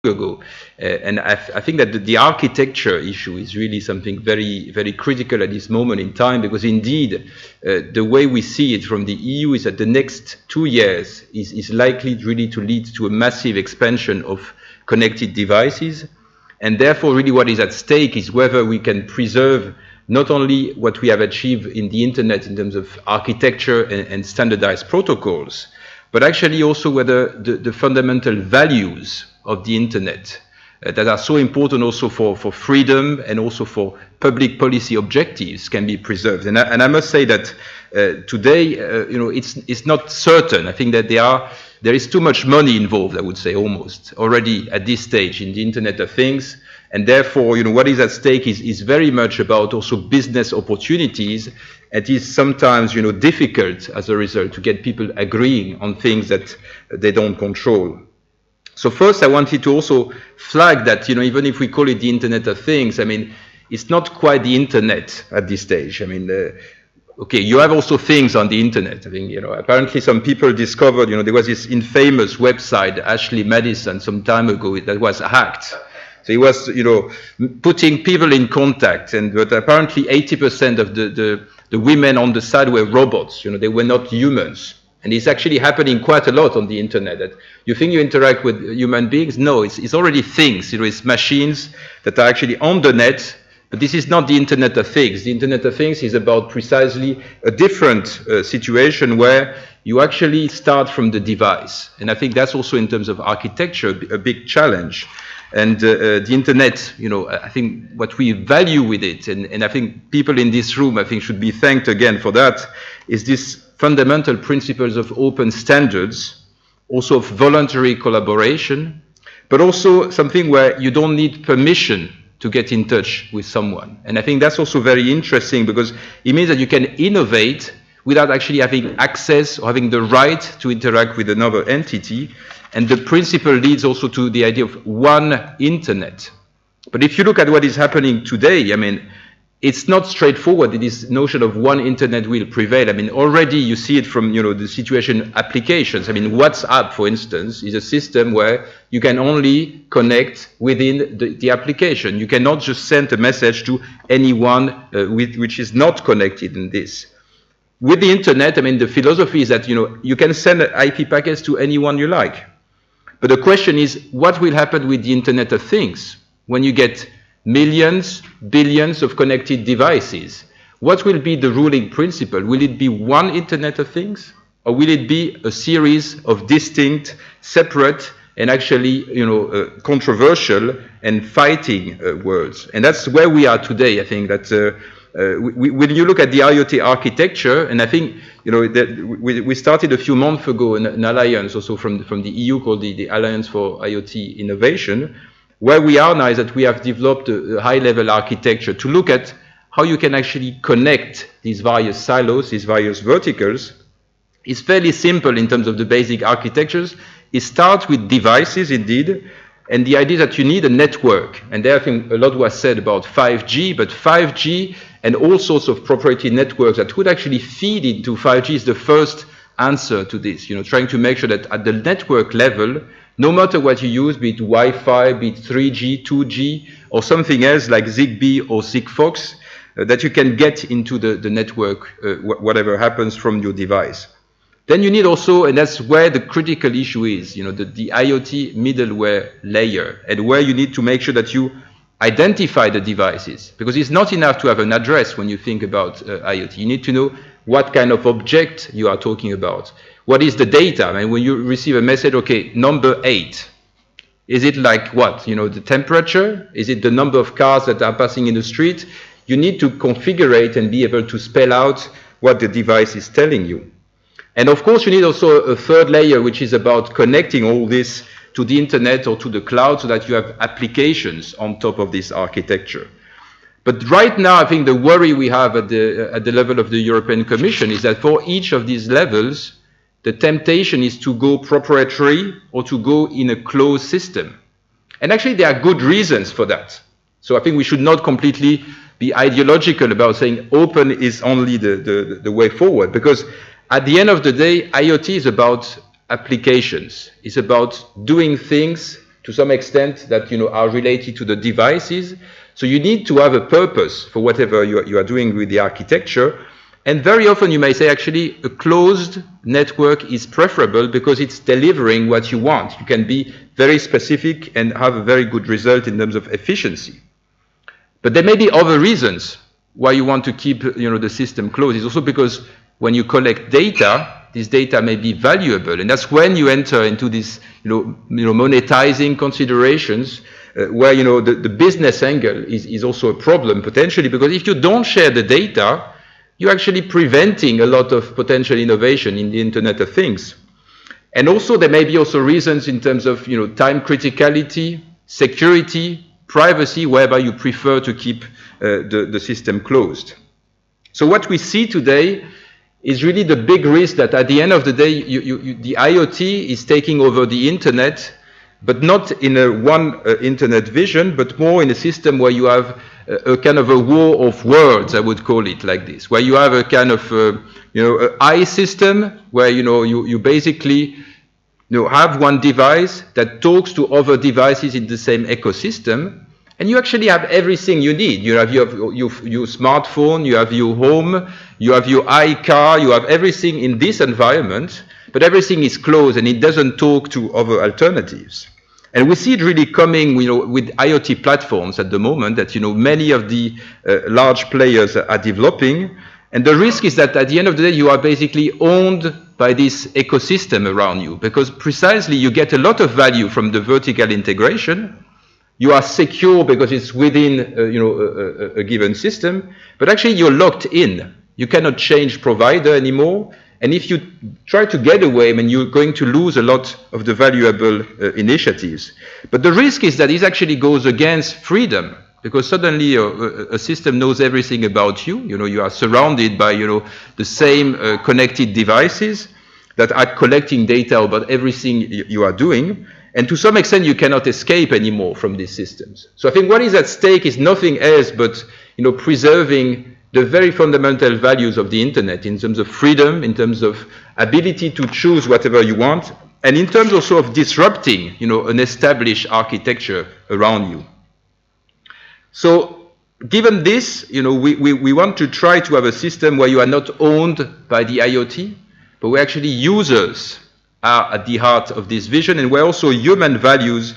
ago. And I think that the architecture issue is really something very, very critical at this moment in time, because indeed the way we see it from the EU is that the next 2 years is likely really to lead to a massive expansion of connected devices. And therefore, really what is at stake is whether we can preserve not only what we have achieved in the internet in terms of architecture and standardized protocols, but actually also whether the fundamental values of the internet that are so important also for freedom and also for public policy objectives can be preserved. And I must say that today, it's not certain. I think that there is too much money involved, I would say, almost already at this stage in the Internet of Things. And therefore, what is at stake is very much about also business opportunities. It is sometimes, difficult as a result to get people agreeing on things that they don't control. So first, I wanted to also flag that, even if we call it the Internet of Things, I mean, it's not quite the Internet at this stage. I mean, okay, you have also things on the Internet. I mean, apparently some people discovered, there was this infamous website, Ashley Madison, some time ago, that was hacked. So it was, putting people in contact, but apparently 80% of the women on the site were robots. They were not humans. And it's actually happening quite a lot on the internet. That you think you interact with human beings? No, it's already things. It's machines that are actually on the net. But this is not the Internet of Things. The Internet of Things is about precisely a different situation where you actually start from the device. And I think that's also in terms of architecture a big challenge. And the Internet, I think what we value with it, and I think people in this room, I think, should be thanked again for that, is this fundamental principles of open standards, also of voluntary collaboration, but also something where you don't need permission to get in touch with someone. And I think that's also very interesting, because it means that you can innovate without actually having access or having the right to interact with another entity. And the principle leads also to the idea of one internet. But if you look at what is happening today, I mean, it's not straightforward. This notion of one internet will prevail. I mean, already you see it from, the situation applications. I mean, WhatsApp, for instance, is a system where you can only connect within the application. You cannot just send a message to anyone which is not connected in this. With the internet, I mean, the philosophy is that, you can send IP packets to anyone you like. But the question is, what will happen with the Internet of Things when you get millions, billions of connected devices? What will be the ruling principle? Will it be one Internet of Things? Or will it be a series of distinct, separate, and actually, controversial and fighting worlds? And that's where we are today. I think that when you look at the IoT architecture, and I think, that we started a few months ago an alliance also from the EU called the Alliance for IoT Innovation. Where we are now is that we have developed a high-level architecture to look at how you can actually connect these various silos, these various verticals. It's fairly simple in terms of the basic architectures. It starts with devices, indeed, and the idea is that you need a network. And there I think a lot was said about 5G, but 5G and all sorts of proprietary networks that would actually feed into 5G is the first answer to this, trying to make sure that at the network level, no matter what you use, be it Wi-Fi, be it 3G, 2G, or something else like Zigbee or Sigfox, that you can get into the network, whatever happens from your device. Then you need also, and that's where the critical issue is, the IoT middleware layer, and where you need to make sure that you identify the devices. Because it's not enough to have an address when you think about IoT. You need to know what kind of object you are talking about. What is the data? I mean, when you receive a message, okay, number 8, is it like what? The temperature? Is it the number of cars that are passing in the street? You need to configure it and be able to spell out what the device is telling you. And of course, you need also a third layer, which is about connecting all this to the internet or to the cloud so that you have applications on top of this architecture. But right now, I think the worry we have at the level of the European Commission is that for each of these levels, the temptation is to go proprietary or to go in a closed system. And actually, there are good reasons for that. So I think we should not completely be ideological about saying open is only the way forward, because at the end of the day, IoT is about applications. It's about doing things to some extent that are related to the devices. So you need to have a purpose for whatever you are doing with the architecture. And very often you may say, actually, a closed network is preferable because it's delivering what you want. You can be very specific and have a very good result in terms of efficiency. But there may be other reasons why you want to keep the system closed. It's also because when you collect data, this data may be valuable. And that's when you enter into these monetizing considerations where the business angle is also a problem potentially, because if you don't share the data, you're actually preventing a lot of potential innovation in the Internet of Things. And also there may be also reasons in terms of time criticality, security, privacy, whereby you prefer to keep the system closed. So what we see today is really the big risk that at the end of the day, the IoT is taking over the Internet, but not in a one Internet vision, but more in a system where you have a kind of a war of words, I would call it like this, where you have a kind of I system where you basically have one device that talks to other devices in the same ecosystem, and you actually have everything you need. You have your smartphone, you have your home, you have your iCar, you have everything in this environment, but everything is closed and it doesn't talk to other alternatives. And we see it really coming with IoT platforms at the moment that many of the large players are developing. And the risk is that at the end of the day, you are basically owned by this ecosystem around you, because precisely you get a lot of value from the vertical integration. You are secure because it's within a given system, but actually you're locked in. You cannot change provider anymore. And if you try to get away, you're going to lose a lot of the valuable initiatives. But the risk is that this actually goes against freedom, because suddenly a system knows everything about you. You are surrounded by the same connected devices that are collecting data about everything you are doing. And to some extent, you cannot escape anymore from these systems. So I think what is at stake is nothing else but preserving the very fundamental values of the Internet in terms of freedom, in terms of ability to choose whatever you want, and in terms also of disrupting an established architecture around you. So given this, we want to try to have a system where you are not owned by the IoT, but where actually users are at the heart of this vision, and where also human values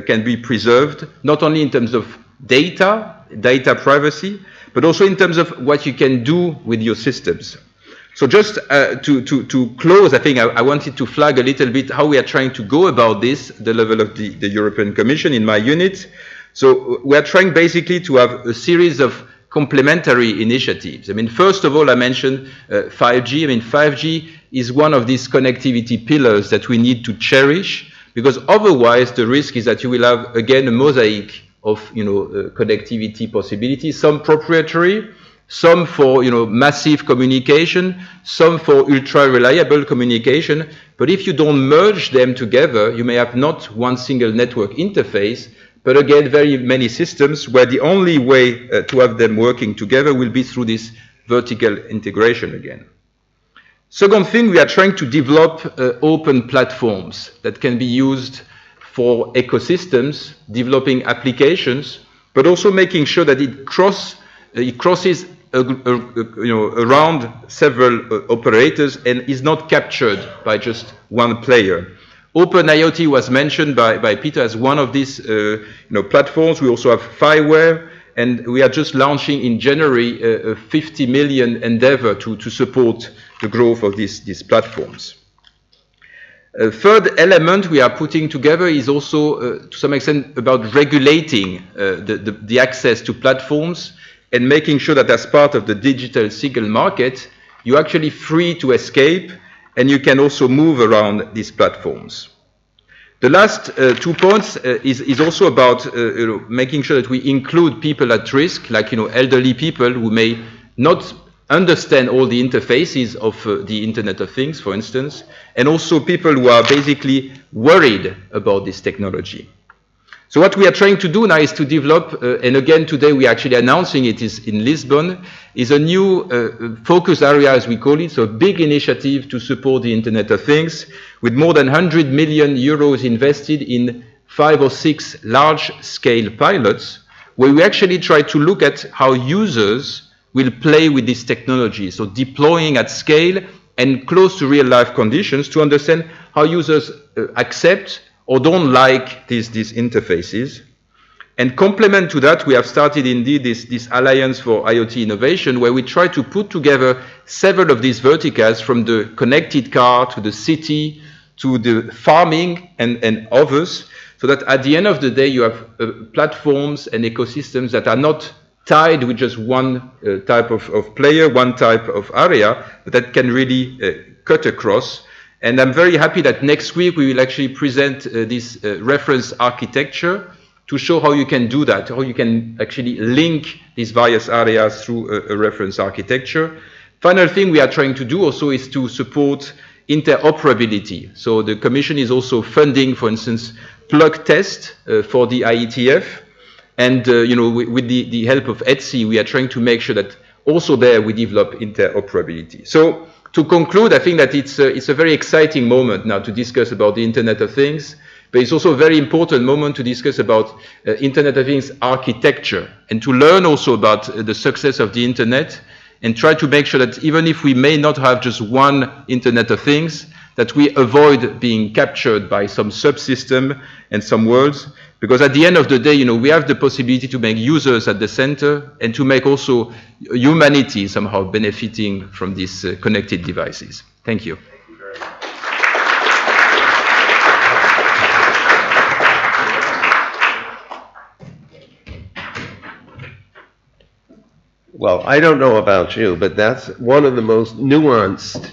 can be preserved, not only in terms of data privacy, but also in terms of what you can do with your systems. So just to close, I think I wanted to flag a little bit how we are trying to go about this, the level of the European Commission in my unit. So we are trying basically to have a series of complementary initiatives. First of all, I mentioned 5G. 5G is one of these connectivity pillars that we need to cherish, because otherwise the risk is that you will have, again, a mosaic of connectivity possibilities, some proprietary, some for massive communication, some for ultra reliable communication. But if you don't merge them together, you may have not one single network interface, but again very many systems where the only way to have them working together will be through this vertical integration again. Second thing, we are trying to develop open platforms that can be used for ecosystems, developing applications, but also making sure that it crosses around several operators and is not captured by just one player. Open IoT was mentioned by Peter as one of these platforms. We also have Fireware, and we are just launching in January a 50 million endeavor to support the growth of these platforms. A third element we are putting together is also, to some extent, about regulating the access to platforms and making sure that as part of the digital single market, you're actually free to escape and you can also move around these platforms. The last 2 points is also about making sure that we include people at risk, like elderly people who may not understand all the interfaces of the Internet of Things, for instance, and also people who are basically worried about this technology. So what we are trying to do now is to develop, and again today we are actually announcing it is in Lisbon, is a new focus area, as we call it, so a big initiative to support the Internet of Things, with more than 100 million euros invested in 5 or 6 large-scale pilots where we actually try to look at how users will play with this technology, so deploying at scale and close to real-life conditions to understand how users accept or don't like these interfaces. And complement to that, we have started indeed this Alliance for IoT Innovation, where we try to put together several of these verticals, from the connected car to the city to the farming and others, so that at the end of the day you have platforms and ecosystems that are not tied with just one type of player, one type of area, but that can really cut across. And I'm very happy that next week we will actually present this reference architecture to show how you can do that, how you can actually link these various areas through a reference architecture. Final thing we are trying to do also is to support interoperability. So the Commission is also funding, for instance, plug test for the IETF. And with the help of Etsy, we are trying to make sure that also there we develop interoperability. So to conclude, I think that it's a very exciting moment now to discuss about the Internet of Things, but it's also a very important moment to discuss about Internet of Things architecture and to learn also about the success of the Internet and try to make sure that even if we may not have just one Internet of Things, that we avoid being captured by some subsystem and some worlds, because at the end of the day, we have the possibility to make users at the center and to make also humanity somehow benefiting from these connected devices. Thank you. Well, I don't know about you, but that's one of the most nuanced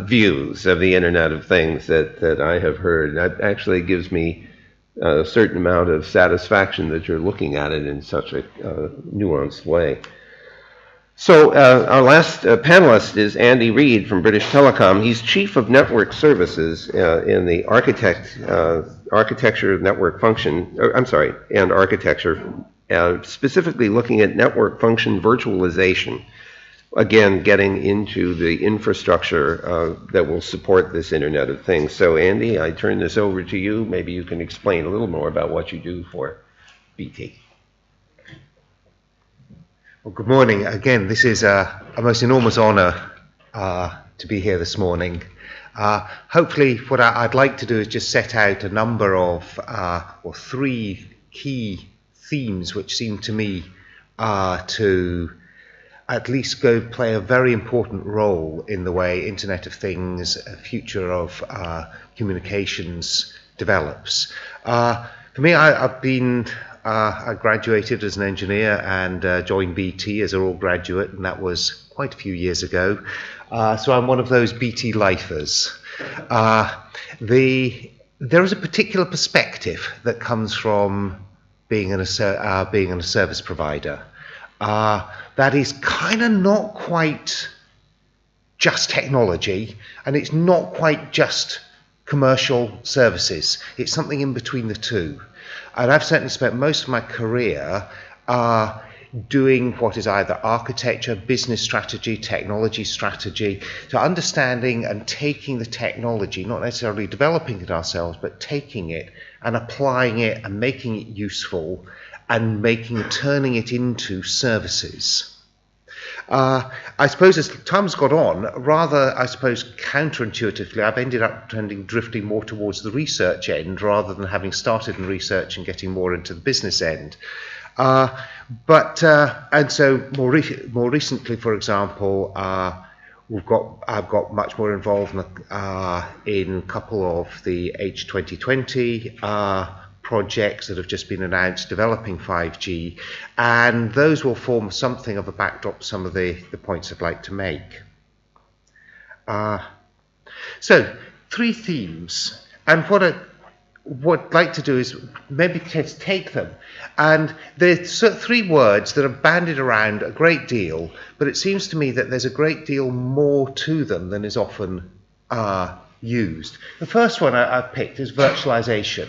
views of the Internet of Things that I have heard. That actually gives me a certain amount of satisfaction that you're looking at it in such a nuanced way. So our last panelist is Andy Reid from British Telecom. He's Chief of Network Services in the Architecture of Network Function, and Architecture, specifically looking at network function virtualization. Again, getting into the infrastructure that will support this Internet of Things. So Andy, I turn this over to you. Maybe you can explain a little more about what you do for BT. Well, good morning. Again, this is a most enormous honor to be here this morning. Hopefully, what I'd like to do is just set out a number of, or 3 key themes which seem to me to at least play a very important role in the way Internet of Things, a future of communications develops. For me, I graduated as an engineer and joined BT as a raw graduate, and that was quite a few years ago. So I'm one of those BT lifers. There is a particular perspective that comes from being in a service provider. That is kind of not quite just technology, and it's not quite just commercial services. It's something in between the two. And I've certainly spent most of my career doing what is either architecture, business strategy, technology strategy, so understanding and taking the technology, not necessarily developing it ourselves, but taking it and applying it and making it useful and turning it into services. I suppose as time's got on, rather, counterintuitively, I've ended up drifting more towards the research end rather than having started in research and getting more into the business end. And so more recently, for example, I've got much more involved in a couple of the H2020 projects that have just been announced developing 5G, and those will form something of a backdrop to some of the points I'd like to make. So 3 themes, and what I'd like to do is maybe just take them, and there's 3 words that are bandied around a great deal, but it seems to me that there's a great deal more to them than is often used. The first one I've picked is virtualization.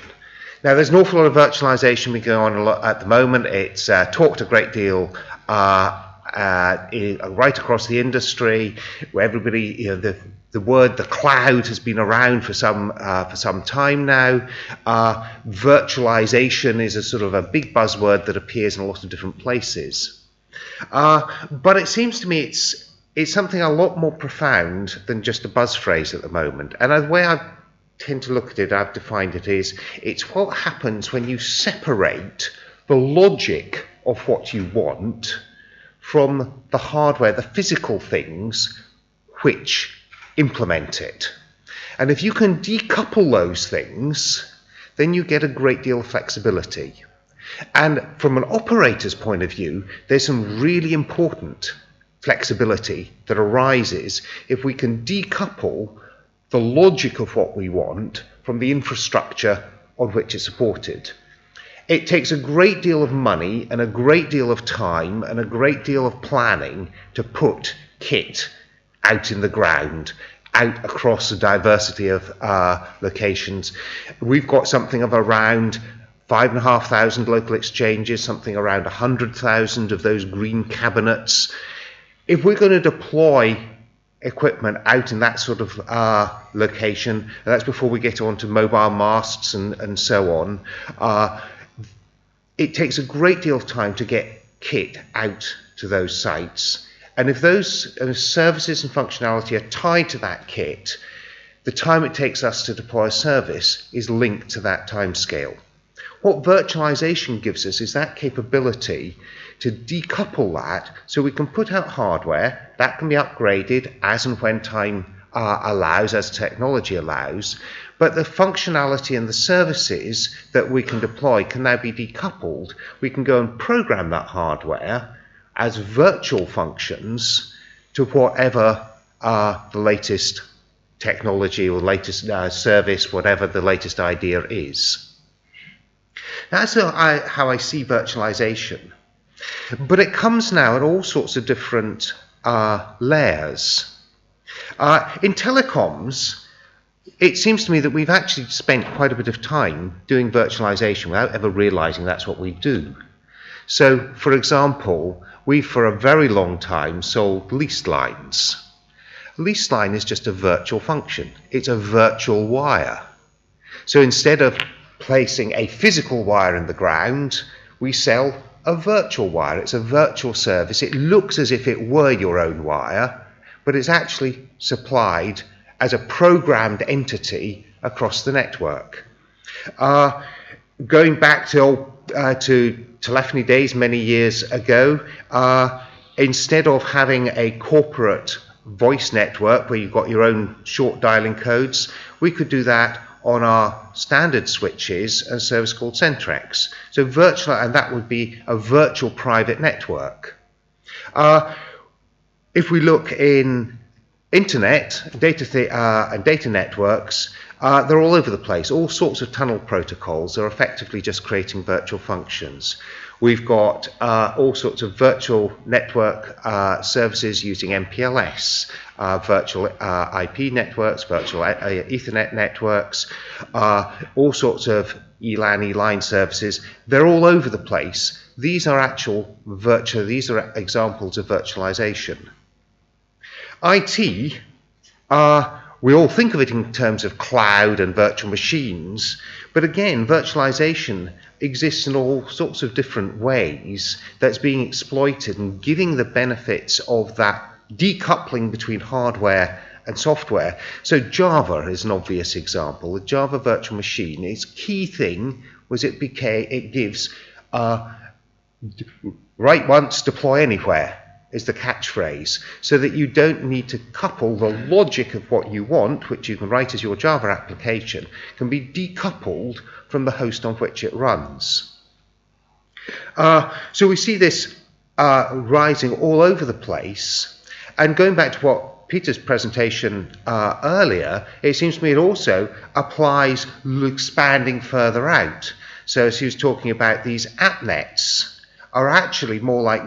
Now, there's an awful lot of virtualization going on a lot at the moment. It's talked a great deal right across the industry, where everybody, the word, the cloud, has been around for some time now. Virtualization is a sort of a big buzzword that appears in a lot of different places. But it seems to me it's something a lot more profound than just a buzz phrase at the moment. And the way I tend to look at it, I've defined it, is it's what happens when you separate the logic of what you want from the hardware, the physical things which implement it. And if you can decouple those things, then you get a great deal of flexibility. And from an operator's point of view, there's some really important flexibility that arises if we can decouple the logic of what we want from the infrastructure on which it's supported. It takes a great deal of money and a great deal of time and a great deal of planning to put kit out in the ground, out across a diversity of locations. We've got something of around 5,500 local exchanges, something around 100,000 of those green cabinets. If we're going to deploy equipment out in that sort of location, and that's before we get on to mobile masts and so on, it takes a great deal of time to get kit out to those sites. And if those services and functionality are tied to that kit, the time it takes us to deploy a service is linked to that time scale. What virtualization gives us is that capability to decouple that, so we can put out hardware that can be upgraded as and when time allows, as technology allows, but the functionality and the services that we can deploy can now be decoupled. We can go and program that hardware as virtual functions to whatever the latest technology or latest service, whatever the latest idea is. That's how I see virtualization. But it comes now at all sorts of different layers. In telecoms, it seems to me that we've actually spent quite a bit of time doing virtualization without ever realizing that's what we do. So, for example, we for a very long time sold leased lines. A leased line is just a virtual function. It's a virtual wire. So instead of placing a physical wire in the ground, we sell a virtual wire. It's a virtual service. It looks as if it were your own wire, but it's actually supplied as a programmed entity across the network. Going back to telephony days many years ago, instead of having a corporate voice network where you've got your own short dialing codes, we could do that on our standard switches, a service called Centrex. So virtual, and that would be a virtual private network. If we look in internet, data networks, they're all over the place. All sorts of tunnel protocols are effectively just creating virtual functions. We've got all sorts of virtual network services using MPLS, virtual IP networks, virtual Ethernet networks, all sorts of ELAN, E-line services. They're all over the place. These are these are examples of virtualization. IT, we all think of it in terms of cloud and virtual machines, but again, virtualization exists in all sorts of different ways that's being exploited and giving the benefits of that decoupling between hardware and software. So Java is an obvious example. The Java virtual machine, its key thing was it gives write once, deploy anywhere is the catchphrase, so that you don't need to couple the logic of what you want, which you can write as your Java application, can be decoupled from the host on which it runs. So we see this rising all over the place. And going back to what Peter's presentation earlier, it seems to me it also applies expanding further out. So as he was talking about, these app nets are actually more like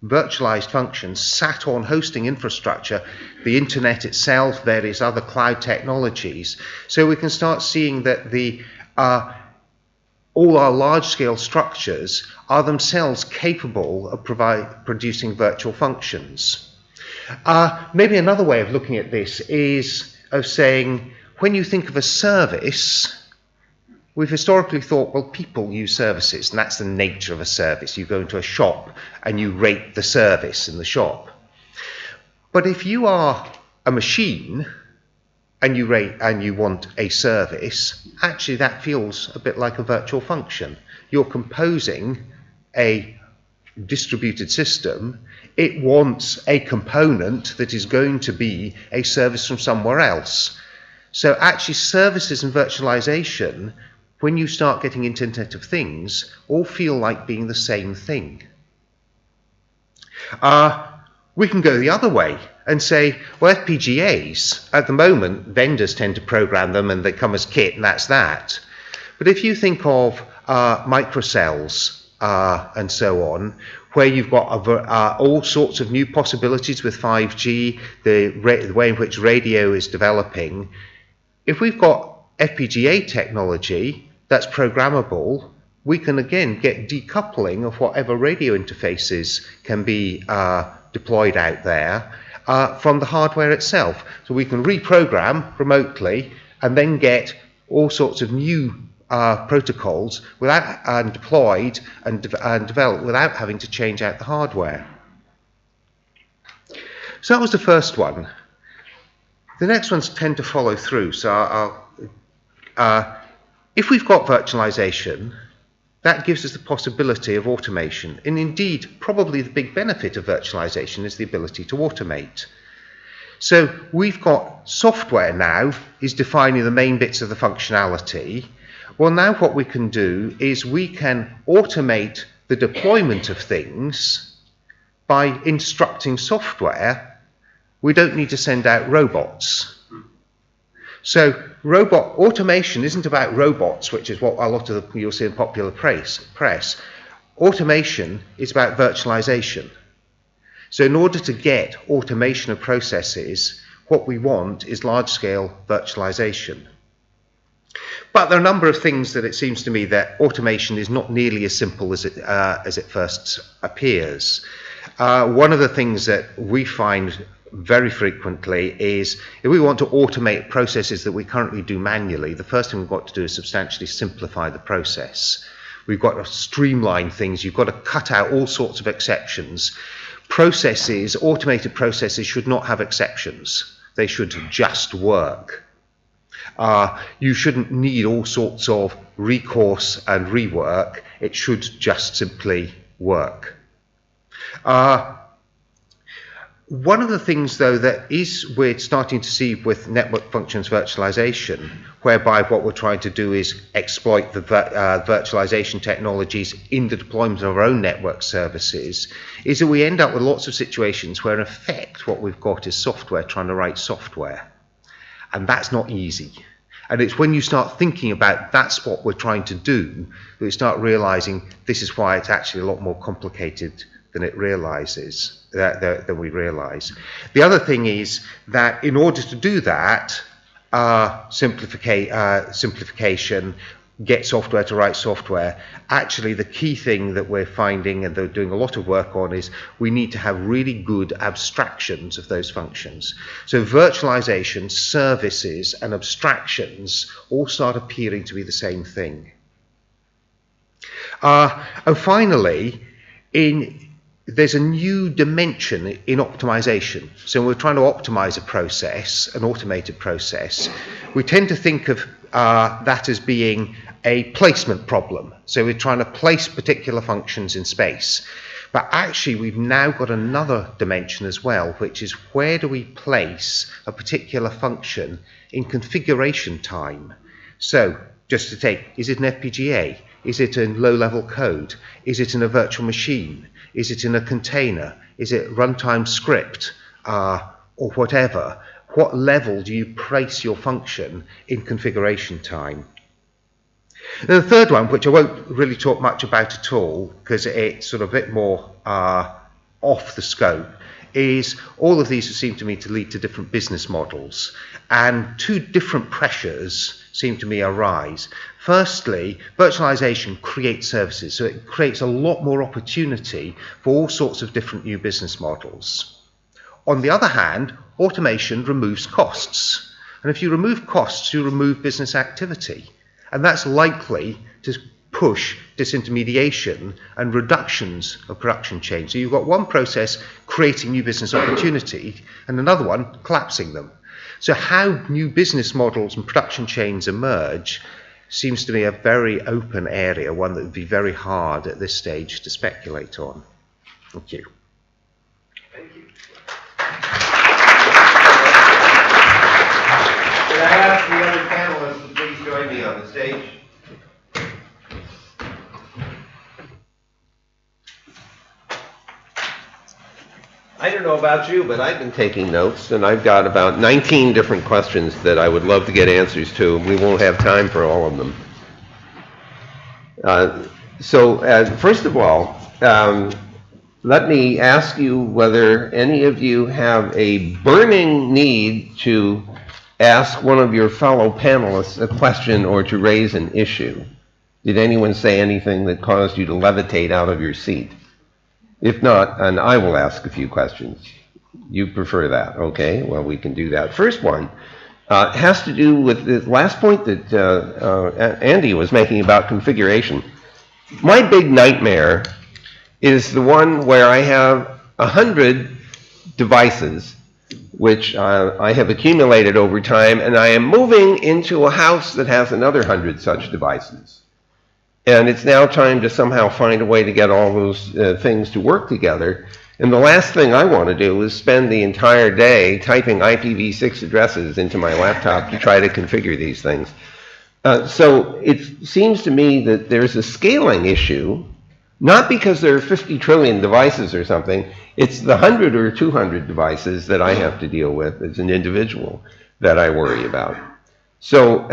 virtualized functions sat on hosting infrastructure, the internet itself, various other cloud technologies. So we can start seeing that the all our large-scale structures are themselves capable of producing virtual functions. Maybe another way of looking at this is of saying, when you think of a service, we've historically thought, well, people use services, and that's the nature of a service. You go into a shop and you rate the service in the shop. But if you are a machine and you want a service, actually that feels a bit like a virtual function. You're composing a distributed system. It wants a component that is going to be a service from somewhere else. So actually services and virtualization, when you start getting into Internet of Things, all feel like being the same thing. We can go the other way and say, well, FPGAs, at the moment, vendors tend to program them and they come as kit and that's that. But if you think of microcells and so on, where you've got all sorts of new possibilities with 5G, the way in which radio is developing, if we've got FPGA technology that's programmable, we can again get decoupling of whatever radio interfaces can be deployed out there from the hardware itself. So we can reprogram remotely and then get all sorts of new protocols deployed and developed without having to change out the hardware. So that was the first one. The next ones tend to follow through. So if we've got virtualization, that gives us the possibility of automation. And indeed, probably the big benefit of virtualization is the ability to automate. So we've got software now is defining the main bits of the functionality. Well, now what we can do is we can automate the deployment of things by instructing software. We don't need to send out robots. So robot automation isn't about robots, which is what a lot of you'll see in popular press. Automation is about virtualization. So in order to get automation of processes, what we want is large-scale virtualization. But there are a number of things that it seems to me that automation is not nearly as simple as it first appears. One of the things that we find very frequently is if we want to automate processes that we currently do manually, the first thing we've got to do is substantially simplify the process. We've got to streamline things. You've got to cut out all sorts of exceptions. Processes, automated processes, should not have exceptions. They should just work. You shouldn't need all sorts of recourse and rework. It should just simply work. One of the things, though, that we're starting to see with network functions virtualization, whereby what we're trying to do is exploit the virtualization technologies in the deployment of our own network services, is that we end up with lots of situations where, in effect, what we've got is software trying to write software. And that's not easy. And it's when you start thinking about that's what we're trying to do, that you start realizing this is why it's actually a lot more complicated than we realize. The other thing is that in order to do that, simplification, get software to write software, actually the key thing that we're finding and they're doing a lot of work on is we need to have really good abstractions of those functions. So virtualization, services and abstractions all start appearing to be the same thing. And finally, there's a new dimension in optimization. So when we're trying to optimize a process, an automated process, we tend to think of that as being a placement problem. So we're trying to place particular functions in space. But actually, we've now got another dimension as well, which is where do we place a particular function in configuration time? So just to take, is it an FPGA? Is it in low-level code? Is it in a virtual machine? Is it in a container? Is it runtime script or whatever? What level do you place your function in configuration time? And the third one, which I won't really talk much about at all because it's sort of a bit more off the scope, is all of these seem to me to lead to different business models and two different pressures seem to me arise. Firstly, virtualization creates services, so it creates a lot more opportunity for all sorts of different new business models. On the other hand, automation removes costs. And if you remove costs, you remove business activity. And that's likely to push disintermediation and reductions of production chains. So you've got one process creating new business opportunity and another one collapsing them. So how new business models and production chains emerge seems to me a very open area, one that would be very hard at this stage to speculate on. Thank you. Thank you. Could I ask the other panelists to please join me on the stage? I don't know about you, but I've been taking notes, and I've got about 19 different questions that I would love to get answers to. We won't have time for all of them. First of all, let me ask you whether any of you have a burning need to ask one of your fellow panelists a question or to raise an issue. Did anyone say anything that caused you to levitate out of your seat? If not, and I will ask a few questions. You prefer that, okay? Well, we can do that. First one has to do with the last point that Andy was making about configuration. My big nightmare is the one where I have 100 devices which I have accumulated over time, and I am moving into a house that has another 100 such devices. And it's now time to somehow find a way to get all those things to work together. And the last thing I want to do is spend the entire day typing IPv6 addresses into my laptop to try to configure these things. So it seems to me that there's a scaling issue, not because there are 50 trillion devices or something. It's the 100 or 200 devices that I have to deal with as an individual that I worry about. So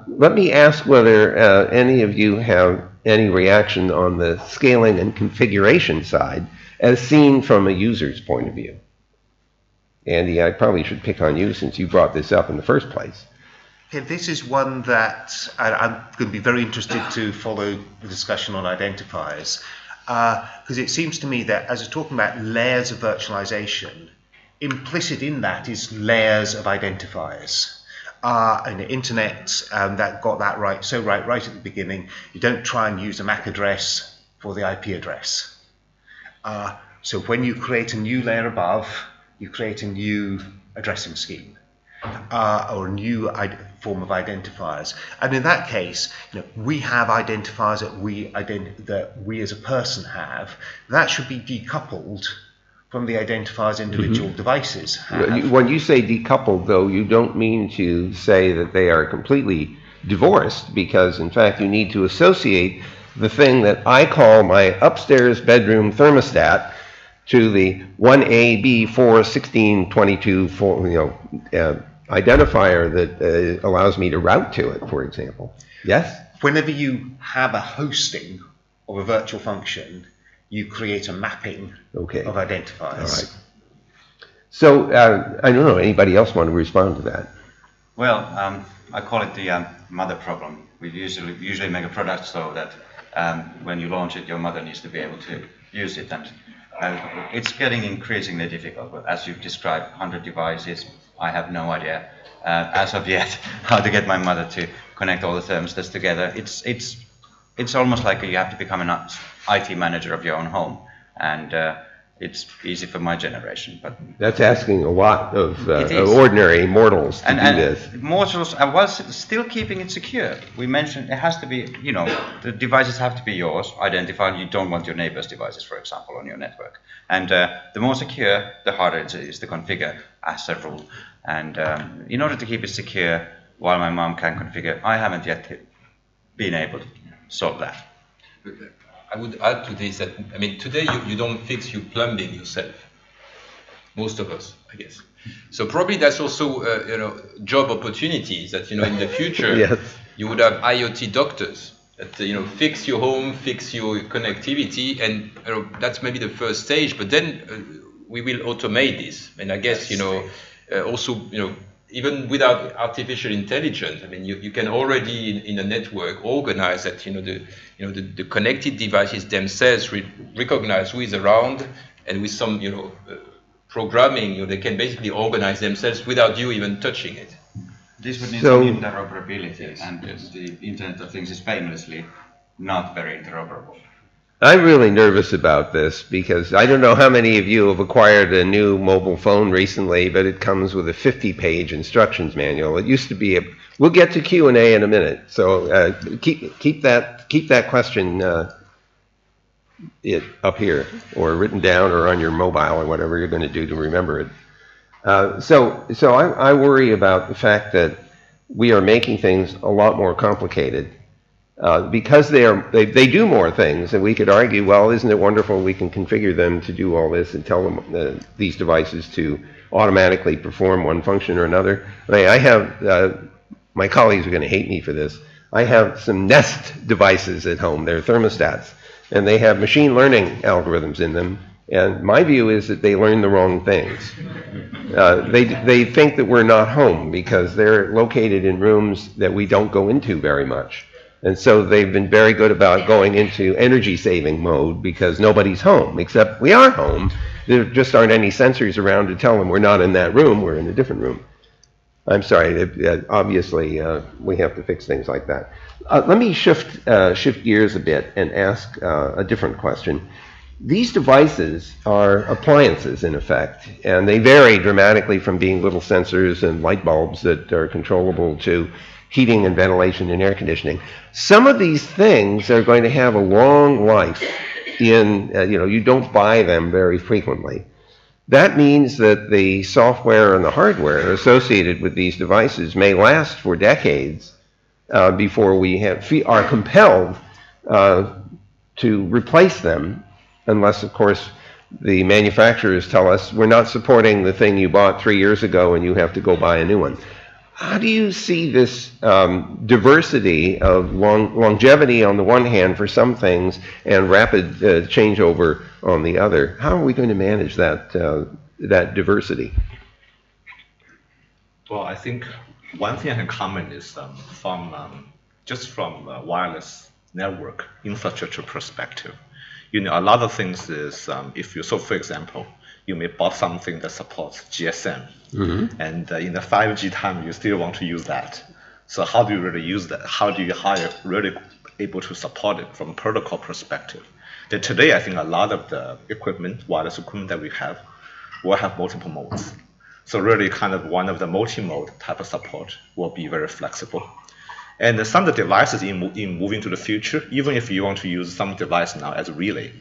let me ask whether any of you have any reaction on the scaling and configuration side as seen from a user's point of view. Andy, I probably should pick on you since you brought this up in the first place. Okay, this is one that I'm going to be very interested to follow the discussion on identifiers, because it seems to me that as we're talking about layers of virtualization, implicit in that is layers of identifiers. And the internet that got that right at the beginning. You don't try and use a MAC address for the IP address. So when you create a new layer above, you create a new addressing scheme or a new form of identifiers. And in that case, we have identifiers that we as a person have. That should be decoupled from the identifiers individual devices have. When you say decoupled, though, you don't mean to say that they are completely divorced, because, in fact, you need to associate the thing that I call my upstairs bedroom thermostat to the 1AB41622 identifier that allows me to route to it, for example. Yes? Whenever you have a hosting of a virtual function, you create a mapping of identifiers. All right. So, I don't know, anybody else want to respond to that? Well, I call it the mother problem. We usually make a product so that when you launch it, your mother needs to be able to use it. And it's getting increasingly difficult. But as you've described, 100 devices, I have no idea as of yet how to get my mother to connect all the thermostats together. It's almost like you have to become an IT manager of your own home, and it's easy for my generation. But that's asking a lot of ordinary mortals to do this. Mortals, I was still keeping it secure. We mentioned it has to be, the devices have to be yours, identified. You don't want your neighbor's devices, for example, on your network. And the more secure, the harder it is to configure as a rule. And in order to keep it secure, while my mom can configure, I haven't yet been able to solve that. I would add to this that, today you don't fix your plumbing yourself. Most of us, I guess. So probably that's also, job opportunities that, in the future, yes. You would have IoT doctors that, fix your home, fix your connectivity, and that's maybe the first stage, but then we will automate this. And I guess, also, even without artificial intelligence, I mean, you can already in a network organize that, the connected devices themselves recognize who is around, and with some, programming, they can basically organize themselves without you even touching it. This would need So- some interoperability, and the Internet of Things is famously not very interoperable. I'm really nervous about this because I don't know how many of you have acquired a new mobile phone recently, but it comes with a 50-page instructions manual. It used to be we'll get to Q&A in a minute, so keep that question up here, or written down, or on your mobile, or whatever you're going to do to remember it. So I worry about the fact that we are making things a lot more complicated. Because they do more things, and we could argue, well, isn't it wonderful we can configure them to do all this and tell them these devices to automatically perform one function or another. I mean, I have, my colleagues are going to hate me for this, I have some Nest devices at home, they're thermostats, and they have machine learning algorithms in them, and my view is that they learn the wrong things. They think that we're not home because they're located in rooms that we don't go into very much. And so they've been very good about going into energy saving mode because nobody's home, except we are home. There just aren't any sensors around to tell them we're not in that room, we're in a different room. I'm sorry, obviously we have to fix things like that. Let me shift gears a bit and ask a different question. These devices are appliances, in effect, and they vary dramatically from being little sensors and light bulbs that are controllable to heating and ventilation and air conditioning. Some of these things are going to have a long life in, you don't buy them very frequently. That means that the software and the hardware associated with these devices may last for decades before we are compelled to replace them, unless, of course, the manufacturers tell us we're not supporting the thing you bought 3 years ago and you have to go buy a new one. How do you see this diversity of longevity on the one hand for some things and rapid changeover on the other? How are we going to manage that diversity? Well, I think one thing I can comment is from the wireless network infrastructure perspective. A lot of things is for example, you may buy something that supports GSM, and in the 5G time, you still want to use that. So how do you really use that? How do you really able to support it from protocol perspective? Then today, I think a lot of the wireless equipment that we have, will have multiple modes. So really kind of one of the multi-mode type of support will be very flexible. And some of the devices in moving to the future, even if you want to use some device now as a relay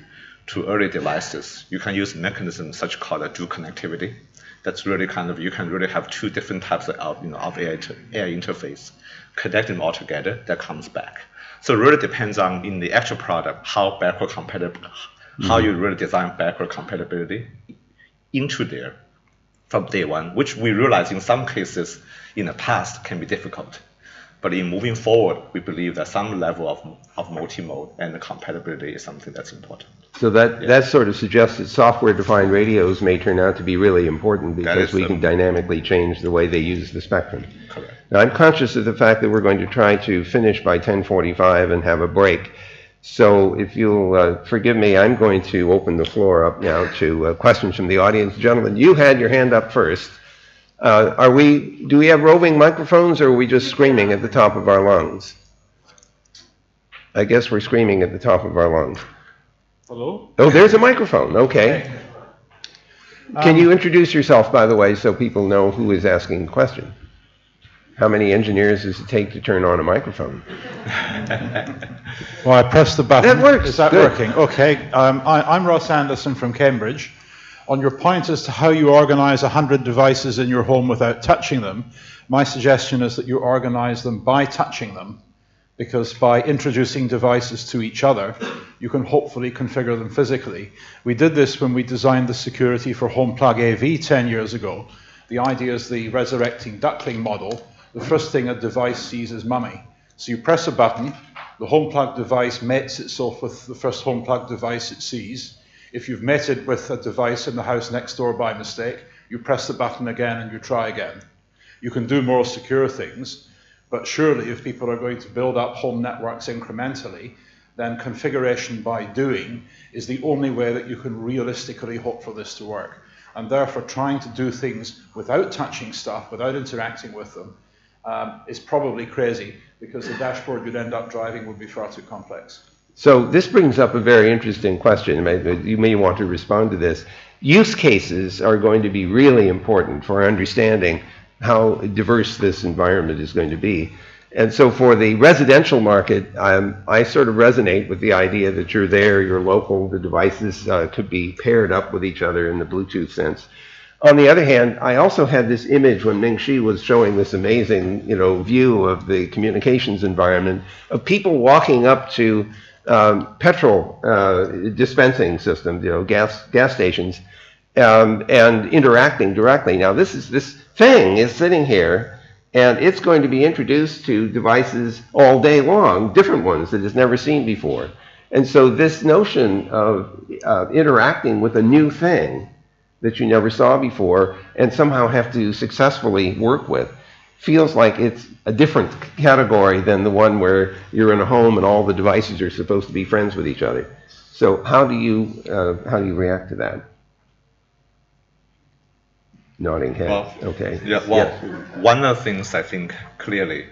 to early devices, you can use mechanisms such called a dual connectivity. That's really you can really have two different types of air interface, connect them all together, that comes back. So it really depends on, in the actual product, how backward compatible, how you really design backward compatibility into there from day one, which we realize in some cases in the past can be difficult. But in moving forward, we believe that some level of multi-mode and the compatibility is something that's important. So that sort of suggests that software-defined radios may turn out to be really important because we can dynamically change the way they use the spectrum. Correct. Now, I'm conscious of the fact that we're going to try to finish by 10:45 and have a break. So if you'll forgive me, I'm going to open the floor up now to questions from the audience. Gentlemen, you had your hand up first. Do we have roving microphones, or are we just screaming at the top of our lungs? I guess we're screaming at the top of our lungs. Hello? Oh, there's a microphone. Okay. Can you introduce yourself, by the way, so people know who is asking the question? How many engineers does it take to turn on a microphone? Well, I pressed the button. That works. Is that Good. working? Okay. I'm Ross Anderson from Cambridge. On your point as to how you organize 100 devices in your home without touching them, my suggestion is that you organize them by touching them, because by introducing devices to each other, you can hopefully configure them physically. We did this when we designed the security for Home Plug AV 10 years ago. The idea is the resurrecting duckling model. The first thing a device sees is mummy. So you press a button, the home plug device mates itself with the first home plug device it sees. If you've mated with a device in the house next door by mistake, you press the button again and you try again. You can do more secure things, but surely if people are going to build up home networks incrementally, then configuration by doing is the only way that you can realistically hope for this to work. And therefore trying to do things without touching stuff, without interacting with them, is probably crazy, because the dashboard you'd end up driving would be far too complex. So this brings up a very interesting question. You may want to respond to this. Use cases are going to be really important for understanding how diverse this environment is going to be. And so for the residential market, I sort of resonate with the idea that you're there, you're local, the devices could be paired up with each other in the Bluetooth sense. On the other hand, I also had this image when Ming-Chi was showing this amazing, view of the communications environment of people walking up to petrol dispensing systems, gas stations, and interacting directly. Now, this thing is sitting here, and it's going to be introduced to devices all day long, different ones that it's never seen before. And so this notion of interacting with a new thing that you never saw before and somehow have to successfully work with feels like it's a different category than the one where you're in a home and all the devices are supposed to be friends with each other. So how do you react to that? Nodding head. Well, okay. Yeah, well, one of the things I think clearly,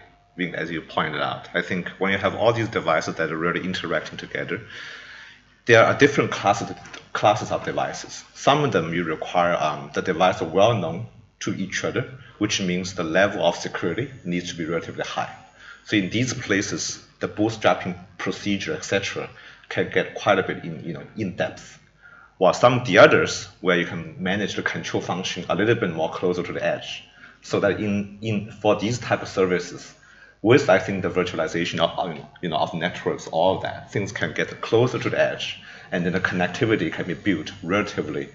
as you pointed out, I think when you have all these devices that are really interacting together, there are different classes of devices. Some of them you require the device are well known to each other, which means the level of security needs to be relatively high. So in these places, the bootstrapping procedure, etc., can get quite a bit in depth. While some of the others, where you can manage the control function a little bit more closer to the edge, so that for these type of services, with I think the virtualization of networks, all of that, things can get closer to the edge, and then the connectivity can be built relatively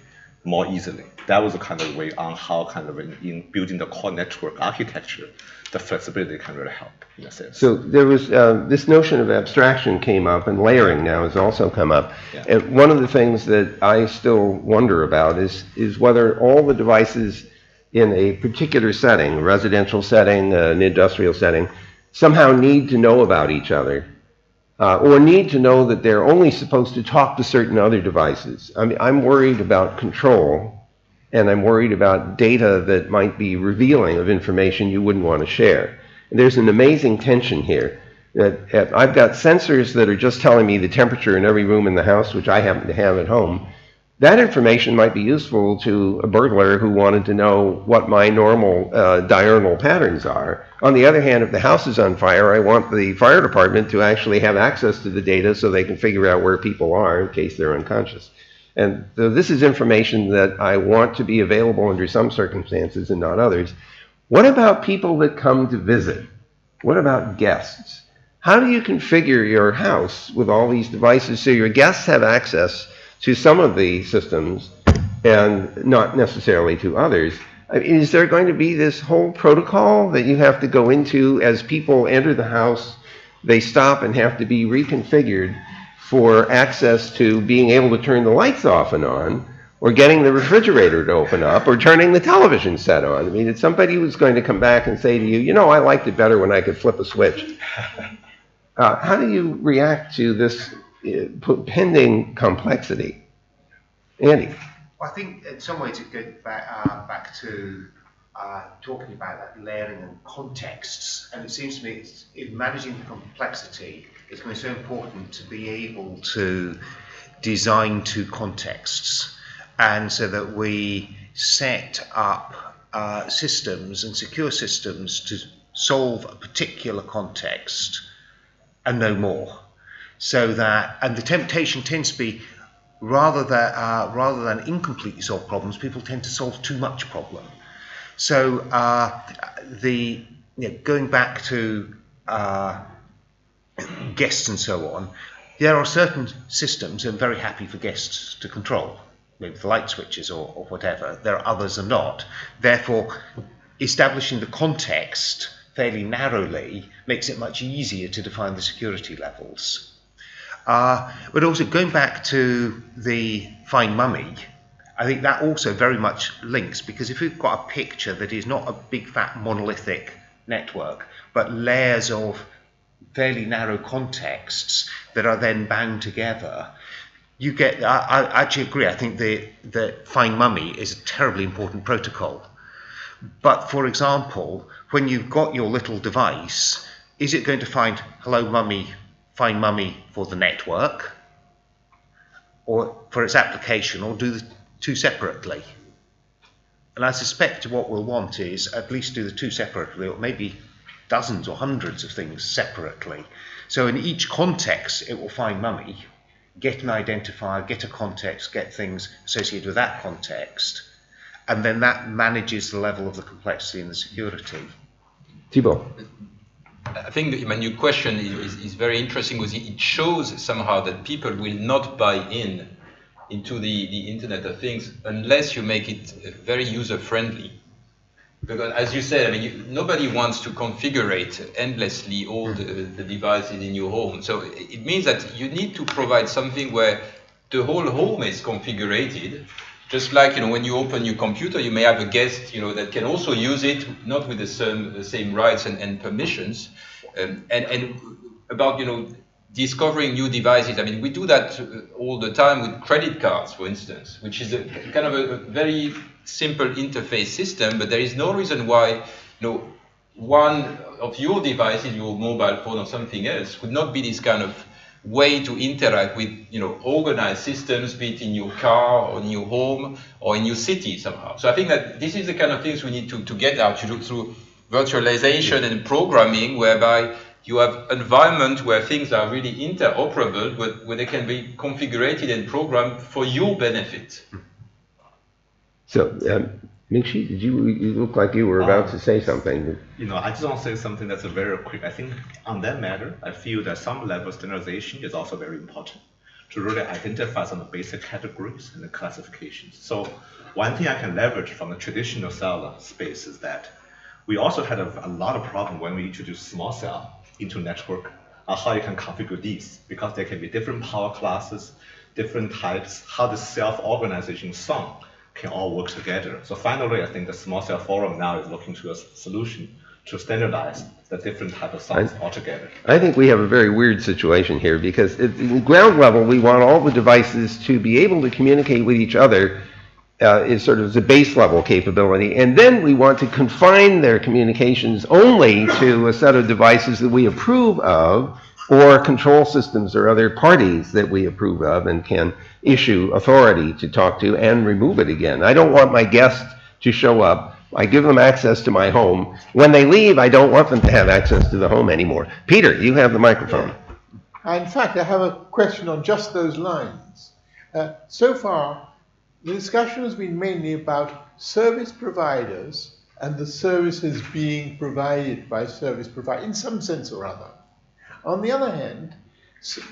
more easily. That was a kind of way on how kind of in building the core network architecture, the flexibility can really help in a sense. So there was this notion of abstraction came up, and layering now has also come up. Yeah. And one of the things that I still wonder about is whether all the devices in a particular setting, a residential setting, an industrial setting, somehow need to know about each other, or need to know that they're only supposed to talk to certain other devices. I mean, I'm worried about control, and I'm worried about data that might be revealing of information you wouldn't want to share. And there's an amazing tension here. That I've got sensors that are just telling me the temperature in every room in the house, which I happen to have at home. That information might be useful to a burglar who wanted to know what my normal diurnal patterns are. On the other hand, if the house is on fire, I want the fire department to actually have access to the data so they can figure out where people are in case they're unconscious. And so this is information that I want to be available under some circumstances and not others. What about people that come to visit? What about guests? How do you configure your house with all these devices so your guests have access to some of the systems and not necessarily to others? I mean, is there going to be this whole protocol that you have to go into as people enter the house, they stop and have to be reconfigured for access to being able to turn the lights off and on, or getting the refrigerator to open up, or turning the television set on? I mean, it's somebody who's going to come back and say to you, I liked it better when I could flip a switch. How do you react to this pending complexity? Andy? Well, I think in some ways it goes back to talking about that layering and contexts, and it seems to me in managing the complexity, it's going to be so important to be able to design to contexts, and so that we set up systems and secure systems to solve a particular context and no more. So that, and the temptation tends to be, rather than incompletely solve problems, people tend to solve too much problem. So going back to guests and so on, there are certain systems I'm very happy for guests to control, maybe the light switches or whatever. There are others are not. Therefore, establishing the context fairly narrowly makes it much easier to define the security levels. But also going back to the Find Mummy, I think that also very much links, because if we've got a picture that is not a big fat monolithic network, but layers of fairly narrow contexts that are then bound together, you get, I actually agree, I think the Find Mummy is a terribly important protocol. But for example, when you've got your little device, is it going to find hello mummy, find mummy for the network, or for its application, or do the two separately? And I suspect what we'll want is at least do the two separately, or maybe dozens or hundreds of things separately. So in each context, it will find mummy, get an identifier, get a context, get things associated with that context, and then that manages the level of the complexity and the security. Thibault. I think your question is very interesting, because it shows somehow that people will not buy into the Internet of Things unless you make it very user-friendly. Because as you said, I mean, nobody wants to configure endlessly all the devices in your home. So it means that you need to provide something where the whole home is configured. Just like, when you open your computer, you may have a guest, that can also use it, not with the same rights and permissions. And about, discovering new devices. I mean, we do that all the time with credit cards, for instance, which is a kind of a very simple interface system, but there is no reason why, one of your devices, your mobile phone or something else, would not be this kind of way to interact with, organized systems, be it in your car or in your home or in your city somehow. So I think that this is the kind of things we need to get out through virtualization and programming, whereby you have environment where things are really interoperable, but where they can be configured and programmed for your benefit. So, Ming-Chi, you look like you were about to say something. I just want to say something that's very quick. I think on that matter, I feel that some level of standardization is also very important to really identify some of the basic categories and the classifications. So one thing I can leverage from the traditional cellular space is that we also had a lot of problem when we introduced small cell into network on how you can configure these, because there can be different power classes, different types, how the self-organization song can all work together. So finally, I think the small cell forum now is looking to a solution to standardize the different type of songs altogether. I think we have a very weird situation here, because at the ground level, we want all the devices to be able to communicate with each other is sort of the base level capability. And then we want to confine their communications only to a set of devices that we approve of, or control systems or other parties that we approve of and can issue authority to talk to and remove it again. I don't want my guests to show up. I give them access to my home. When they leave, I don't want them to have access to the home anymore. Peter, you have the microphone. In fact, I have a question on just those lines. So far, the discussion has been mainly about service providers and the services being provided by service providers in some sense or other. On the other hand,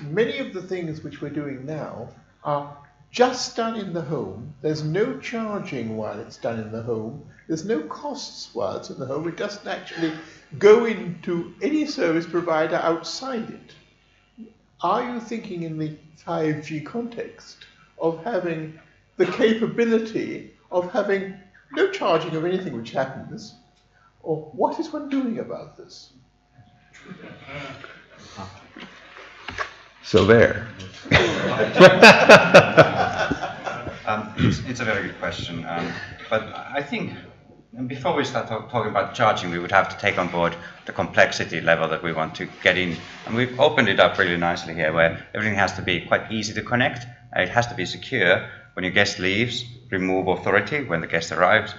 many of the things which we're doing now are just done in the home. There's no charging while it's done in the home. There's no costs while it's in the home. It doesn't actually go into any service provider outside it. Are you thinking in the 5G context of having the capability of having no charging of anything which happens? Or what is one doing about this? So there. It's a very good question. But I think before we start talking about charging, we would have to take on board the complexity level that we want to get in. And we've opened it up really nicely here, where everything has to be quite easy to connect. It has to be secure. When your guest leaves, remove authority. When the guest arrives,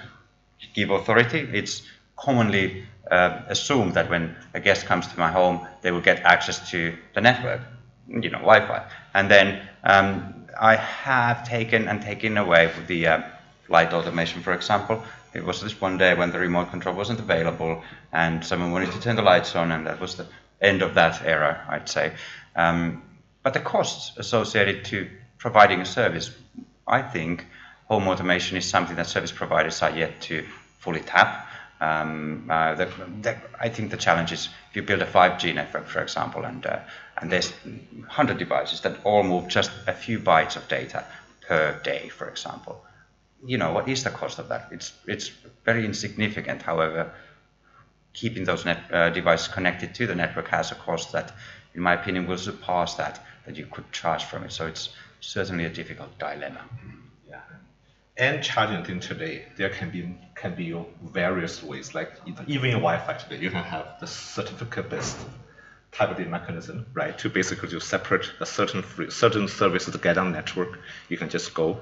give authority. It's commonly assumed that when a guest comes to my home, they will get access to the network, Wi-Fi. And then I have taken away the light automation, for example. It was this one day when the remote control wasn't available and someone wanted to turn the lights on, and that was the end of that era, I'd say. But the costs associated to providing a service, I think home automation is something that service providers are yet to fully tap. I think the challenge is if you build a 5G network, for example, and there's 100 devices that all move just a few bytes of data per day, for example. what is the cost of that? It's very insignificant. However, keeping those devices connected to the network has a cost that, in my opinion, will surpass that you could charge from it. So it's certainly a difficult dilemma. Yeah. And charging thing today, there can be various ways. Like even in Wi-Fi today, you can have the certificate-based type of mechanism, right? To basically separate a certain services to get on network. You can just go.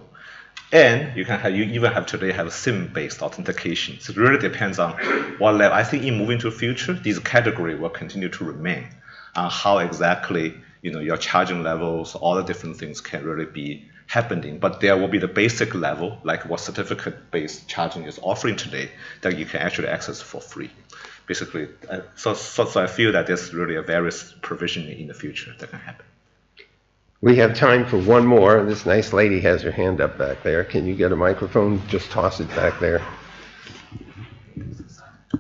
And you even have today have SIM-based authentication. So it really depends on what level. I think in moving to the future, these categories will continue to remain on how exactly your charging levels, all the different things can really be happening. But there will be the basic level, like what certificate-based charging is offering today, that you can actually access for free. Basically, so I feel that there's really a various provision in the future that can happen. We have time for one more. This nice lady has her hand up back there. Can you get a microphone? Just toss it back there.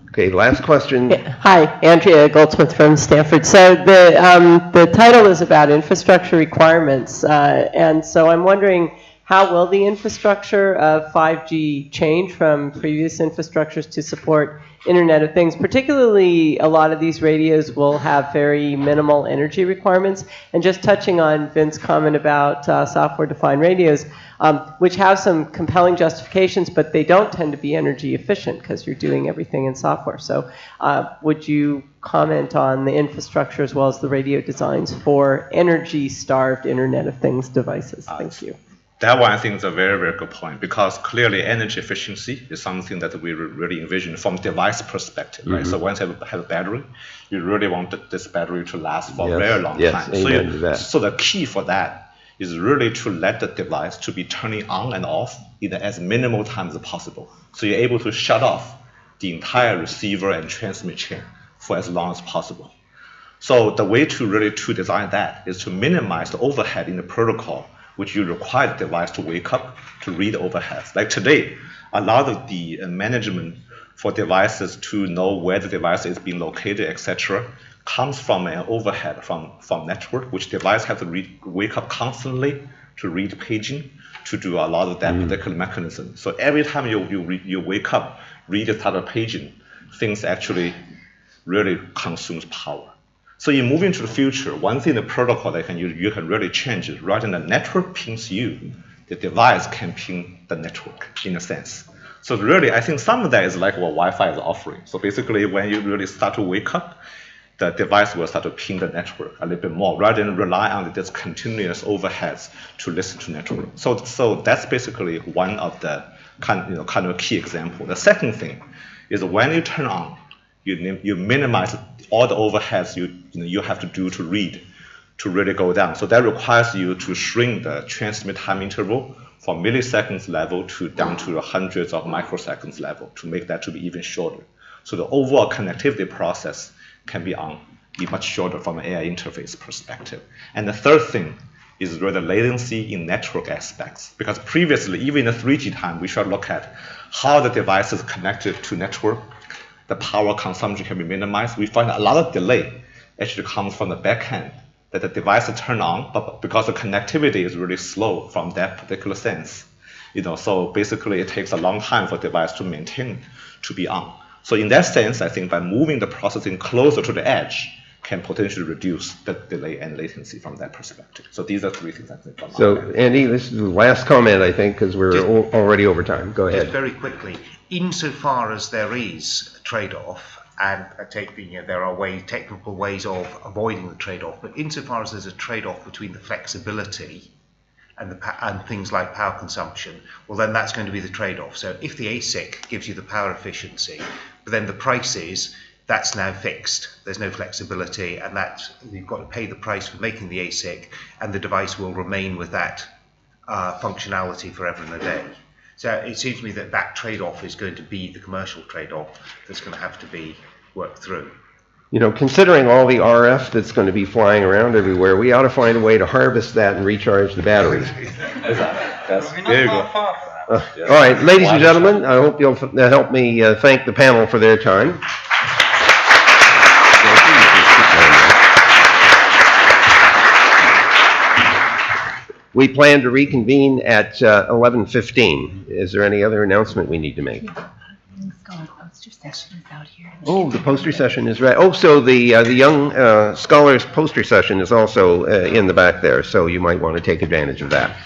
Okay, last question. Hi, Andrea Goldsmith from Stanford. So the title is about infrastructure requirements, and so I'm wondering, how will the infrastructure of 5G change from previous infrastructures to support Internet of Things? Particularly, a lot of these radios will have very minimal energy requirements. And just touching on Vince's comment about software-defined radios, which have some compelling justifications, but they don't tend to be energy efficient because you're doing everything in software. So would you comment on the infrastructure as well as the radio designs for energy-starved Internet of Things devices? Thank you. That one I think is a very, very good point, because clearly energy efficiency is something that we really envision from device perspective, right? So once you have a battery, you really want this battery to last for a very long time. So the key for that is really to let the device to be turning on and off in as minimal time as possible. So you're able to shut off the entire receiver and transmit chain for as long as possible. So the way to really design that is to minimize the overhead in the protocol, which you require the device to wake up to read overheads. Like today, a lot of the management for devices to know where the device is being located, etc., comes from an overhead from network, which device have to wake up constantly to read paging, to do a lot of that particular mechanism. So every time you wake up, read the type of paging, things actually really consumes power. So in moving to the future, one thing the protocol that you can really change is rather than the network pings you, the device can ping the network in a sense. So really, I think some of that is like what Wi-Fi is offering. So basically, when you really start to wake up, the device will start to ping the network a little bit more, rather than rely on this continuous overheads to listen to network. So that's basically one of the kind of key example. The second thing is when you turn on, you minimize all the overheads you have to do to read to really go down. So that requires you to shrink the transmit time interval from milliseconds level to down to hundreds of microseconds level to make that to be even shorter. So the overall connectivity process can be much shorter from an AI interface perspective. And the third thing is really latency in network aspects. Because previously, even in the 3G time, we should look at how the device is connected to network. The power consumption can be minimized. We find a lot of delay actually comes from the back end, that the device is turned on, but because the connectivity is really slow from that particular sense, so basically it takes a long time for the device to maintain to be on. So in that sense, I think by moving the processing closer to the edge can potentially reduce the delay and latency from that perspective. So these are three things I think. So Andy, this is the last comment, I think, because we're already over time. Go ahead. Just very quickly, insofar as there is a trade-off, and there are technical ways of avoiding the trade-off, but insofar as there's a trade-off between the flexibility and things like power consumption, well, then that's going to be the trade-off. So if the ASIC gives you the power efficiency, but then the price that's now fixed. There's no flexibility, and you've got to pay the price for making the ASIC, and the device will remain with that functionality forever and a day. So it seems to me that trade-off is going to be the commercial trade-off that's going to have to be worked through. Considering all the RF that's going to be flying around everywhere, we ought to find a way to harvest that and recharge the batteries. There you go. All right, ladies and gentlemen, I hope you'll help me thank the panel for their time. We plan to reconvene at 11:15. Is there any other announcement we need to make? Poster session is out here. Oh, the poster session is right. Oh, so the Young Scholars poster session is also in the back there, so you might want to take advantage of that.